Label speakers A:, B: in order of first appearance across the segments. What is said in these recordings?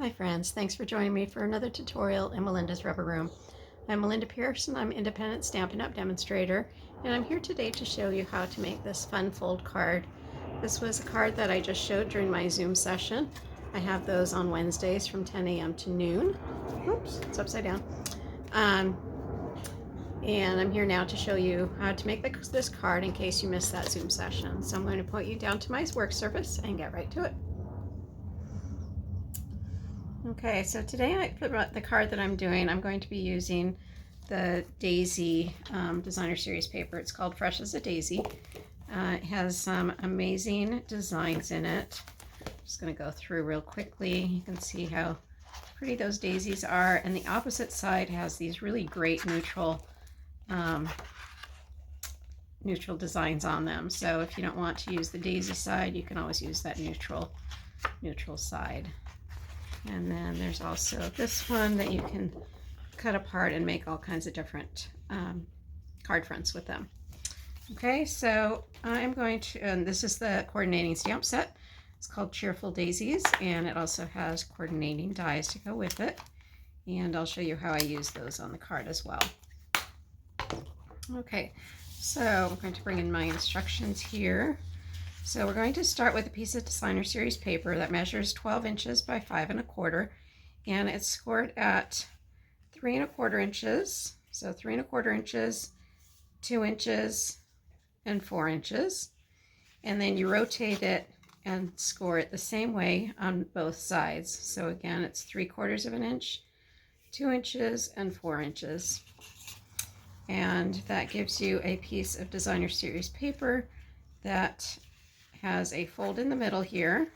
A: Hi friends, thanks for joining me for another tutorial in Melinda's Rubber Room. I'm Melinda Pearson, I'm independent Stampin' Up! Demonstrator, and I'm here today to show you how to make this fun fold card. This was a card that I just showed during my Zoom session. I have those on Wednesdays from 10 a.m. to noon. Oops, it's upside down. And I'm here now to show you how to make this card in case you missed that Zoom session. So I'm going to point you down to my work surface and get right to it. Okay, so today for the card that I'm doing, I'm going to be using the Daisy Designer Series paper. It's called Fresh as a Daisy. It has some amazing designs in it. I'm just going to go through real quickly. You can see how pretty those daisies are, and the opposite side has these really great neutral designs on them. So if you don't want to use the daisy side, you can always use that neutral side. And then there's also this one that you can cut apart and make all kinds of different card fronts with them. Okay, so I'm going to, and this is the coordinating stamp set. It's called Cheerful Daisies, and it also has coordinating dies to go with it. And I'll show you how I use those on the card as well. Okay, so I'm going to bring in my instructions here. So we're going to start with a piece of Designer Series paper that measures 12 inches by 5 1/4, and it's scored at 3 1/4 inches. So 3 1/4 inches, 2 inches, and 4 inches. And then you rotate it and score it the same way on both sides. So again, it's 3/4 of an inch, 2 inches, and 4 inches. And that gives you a piece of Designer Series paper that has a fold in the middle here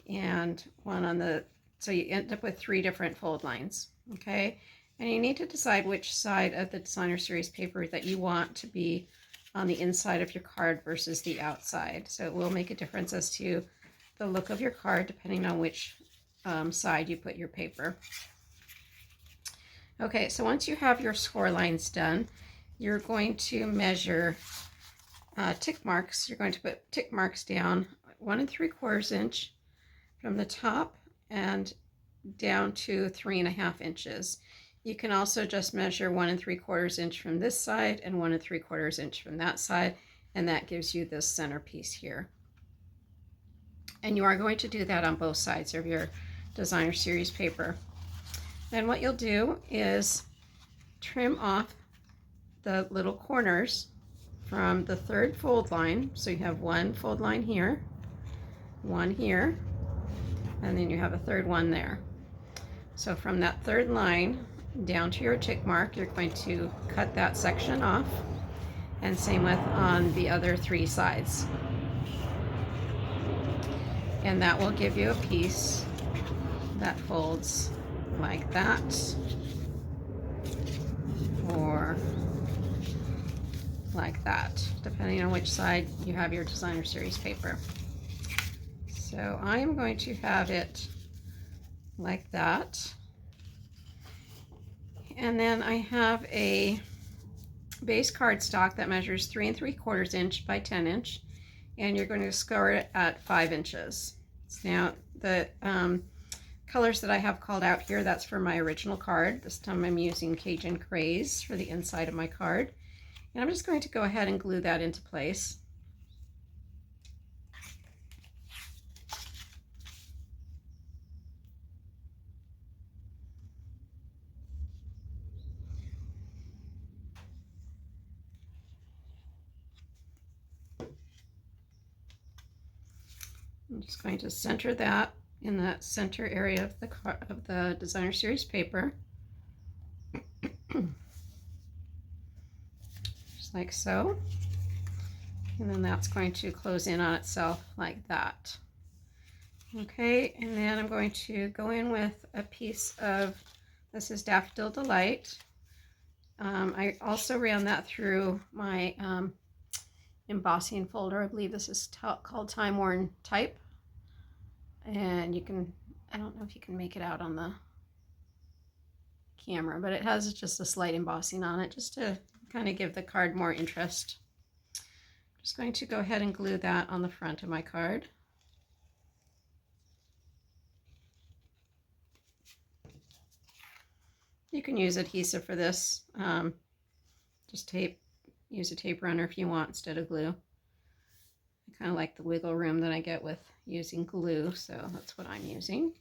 A: and one on the, so you end up with 3 different fold lines. Okay, and you need to decide which side of the Designer Series paper that you want to be on the inside of your card versus the outside. So it will make a difference as to the look of your card depending on which side you put your paper. Okay, so once you have your score lines done, you're going to measure tick marks. You're going to put tick marks down 1 3/4 inch from the top and down to 3 1/2 inches. You can also just measure 1 3/4 inch from this side and 1 3/4 inch from that side, and that gives you this centerpiece here. And you are going to do that on both sides of your Designer Series paper. Then what you'll do is trim off the little corners from the 3rd fold line. So you have 1 fold line here, 1 here, and then you have a 3rd one there. So from that 3rd line down to your tick mark, you're going to cut that section off, and same with on the other 3 sides. And that will give you a piece that folds like that, or like that, depending on which side you have your Designer Series paper. So I am going to have it like that. And then I have a base cardstock that measures 3 3/4 inch by 10 inch, and you're going to score it at 5 inches. Now the colors that I have called out here, that's for my original card. This time I'm using Cajun Craze for the inside of my card. And I'm just going to go ahead and glue that into place. I'm just going to center that in that center area of the Designer Series paper. Just like so. And then that's going to close in on itself like that. Okay, and then I'm going to go in with a piece of, this is Daffodil Delight. I also ran that through my embossing folder. I believe this is called Time Worn Type. And you can, I don't know if you can make it out on the camera, but it has just a slight embossing on it just to kind of give the card more interest. Just going to go ahead and glue that on the front of my card. You can use adhesive for this. Just tape, use a tape runner if you want instead of glue. I kind of like the wiggle room that I get with using glue, so that's what I'm using.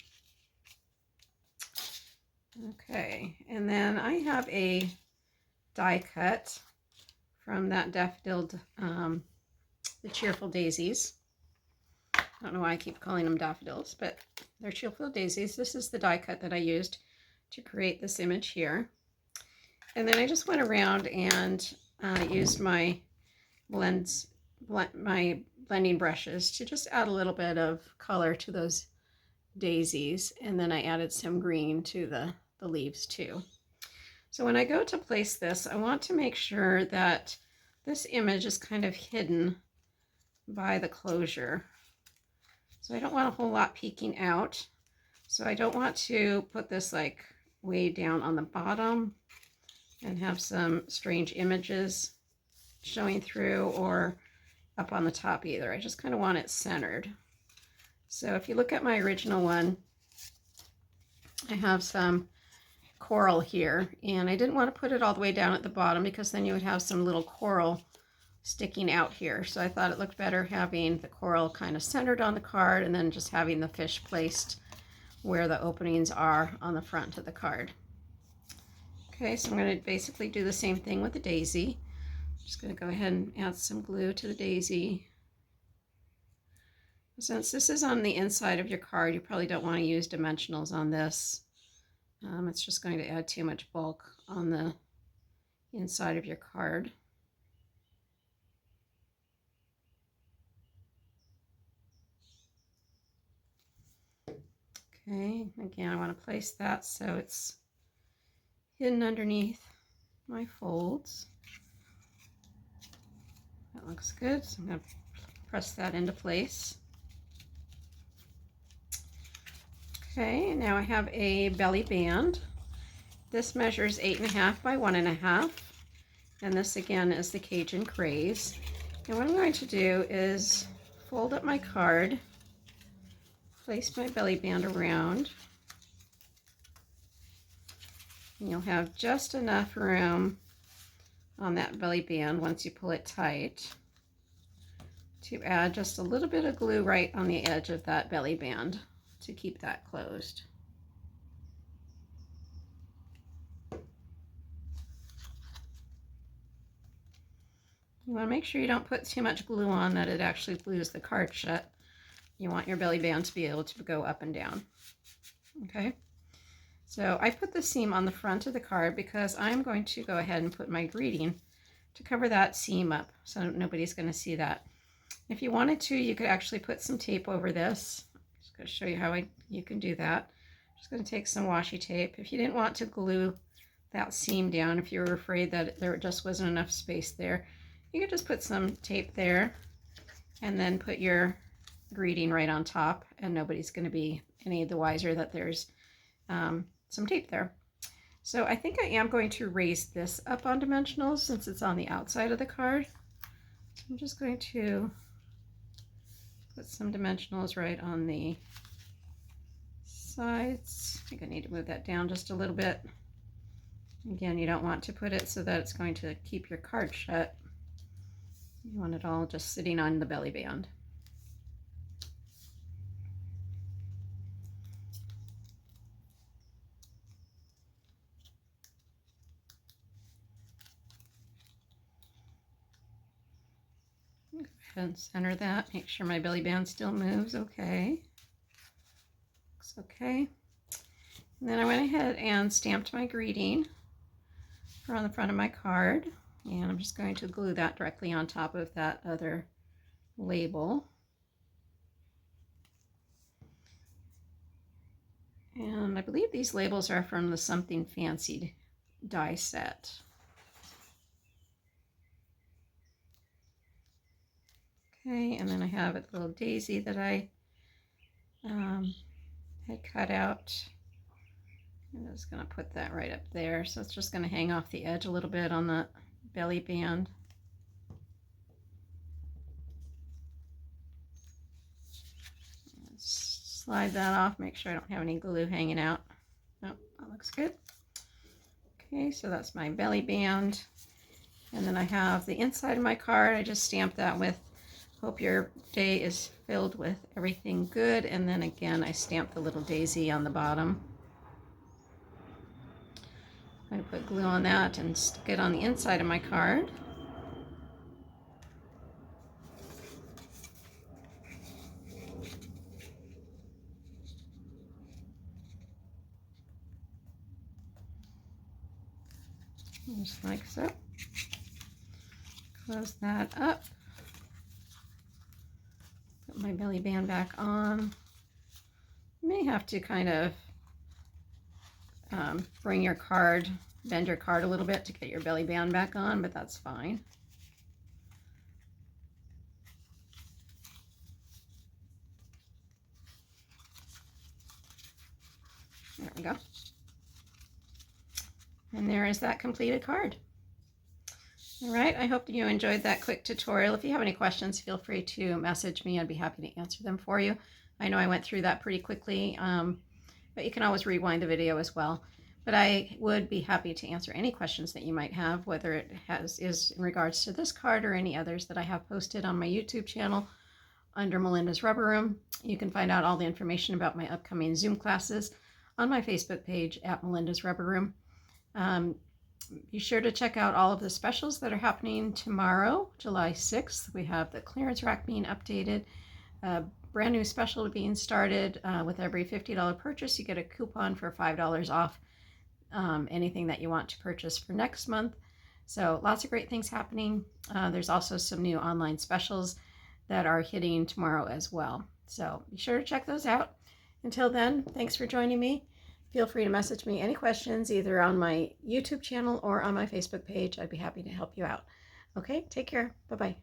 A: Okay, and then I have a die cut from that daffodil, the Cheerful Daisies. I don't know why I keep calling them daffodils, but they're Cheerful Daisies. This is the die cut that I used to create this image here. And then I just went around and used my blending brushes to just add a little bit of color to those daisies. And then I added some green to the leaves too. So when I go to place this, I want to make sure that this image is kind of hidden by the closure. So I don't want a whole lot peeking out. So I don't want to put this like way down on the bottom and have some strange images showing through, or up on the top either. I just kind of want it centered. So if you look at my original one, I have some coral here, and I didn't want to put it all the way down at the bottom because then you would have some little coral sticking out here. So I thought it looked better having the coral kind of centered on the card and then just having the fish placed where the openings are on the front of the card. Okay, so I'm going to basically do the same thing with the daisy. I'm just going to go ahead and add some glue to the daisy. Since this is on the inside of your card, you probably don't want to use dimensionals on this. It's just going to add too much bulk on the inside of your card. Okay, again, I want to place that so it's hidden underneath my folds. That looks good, so I'm going to press that into place. Okay, now I have a belly band. This measures 8.5 by 1.5, and this again is the Cajun Craze. And what I'm going to do is fold up my card, place my belly band around, and you'll have just enough room on that belly band once you pull it tight to add just a little bit of glue right on the edge of that belly band to keep that closed. You want to make sure you don't put too much glue on that it actually glues the card shut. You want your belly band to be able to go up and down. Okay, so I put the seam on the front of the card because I'm going to go ahead and put my greeting to cover that seam up so nobody's going to see that. If you wanted to, you could actually put some tape over this. I'm just going to show you how you can do that. I'm just going to take some washi tape. If you didn't want to glue that seam down, if you were afraid that there just wasn't enough space there, you could just put some tape there and then put your greeting right on top, and nobody's going to be any the wiser that there's some tape there. So I think I am going to raise this up on dimensionals since it's on the outside of the card. So I'm just going to put some dimensionals right on the sides. I think I need to move that down just a little bit. Again, you don't want to put it so that it's going to keep your card shut. You want it all just sitting on the belly band. Go ahead and center that. Make sure my belly band still moves okay. Looks okay. And then I went ahead and stamped my greeting on the front of my card. And I'm just going to glue that directly on top of that other label. And I believe these labels are from the Something Fancy die set. Okay, and then I have a little daisy that I had cut out. I'm just going to put that right up there. So it's just going to hang off the edge a little bit on the belly band. Slide that off, make sure I don't have any glue hanging out. Nope, that looks good. Okay, so that's my belly band. And then I have the inside of my card. I just stamped that with "Hope your day is filled with everything good." And then again, I stamped the little daisy on the bottom. I'm going to put glue on that and stick it on the inside of my card. Just like so. Close that up. Put my belly band back on. You may have to kind of bring your card, bend your card a little bit to get your belly band back on, but that's fine. There we go. And there is that completed card. All right, I hope you enjoyed that quick tutorial. If you have any questions, feel free to message me. I'd be happy to answer them for you. I know I went through that pretty quickly, but you can always rewind the video as well. But I would be happy to answer any questions that you might have, whether it is in regards to this card or any others that I have posted on my YouTube channel under Melinda's Rubber Room. You can find out all the information about my upcoming Zoom classes on my Facebook page at Melinda's Rubber Room. Be sure to check out all of the specials that are happening tomorrow, July 6th. We have the clearance rack being updated, a brand new special being started. With every $50 purchase, you get a coupon for $5 off anything that you want to purchase for next month. So lots of great things happening. There's also some new online specials that are hitting tomorrow as well. So be sure to check those out. Until then, thanks for joining me. Feel free to message me any questions either on my YouTube channel or on my Facebook page. I'd be happy to help you out. Okay, take care. Bye-bye.